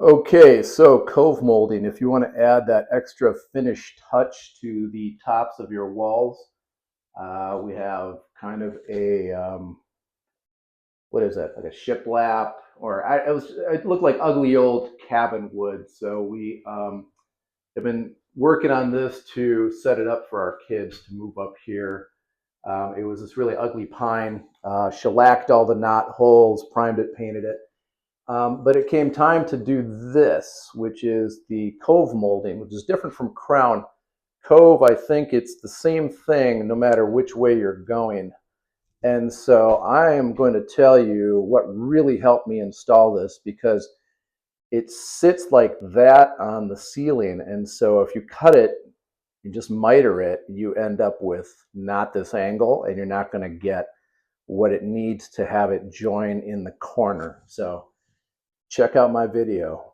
Okay, so cove molding, if you want to add that extra finish touch to the tops of your walls, we have kind of a, what is that, like a shiplap, or it looked like ugly old cabin wood. So we have been working on this to set it up for our kids to move up here. It was this really ugly pine, shellacked all the knot holes, primed it, painted it. But it came time to do this, which is the Cove molding, which is different from crown. Cove, I think it's the same thing no matter which way you're going. And so I am going to tell you what really helped me install this, because it sits like that on the ceiling. And so if you cut it, you just miter it, you end up with not this angle, and you're not going to get what it needs to have it join in the corner. So check out my video.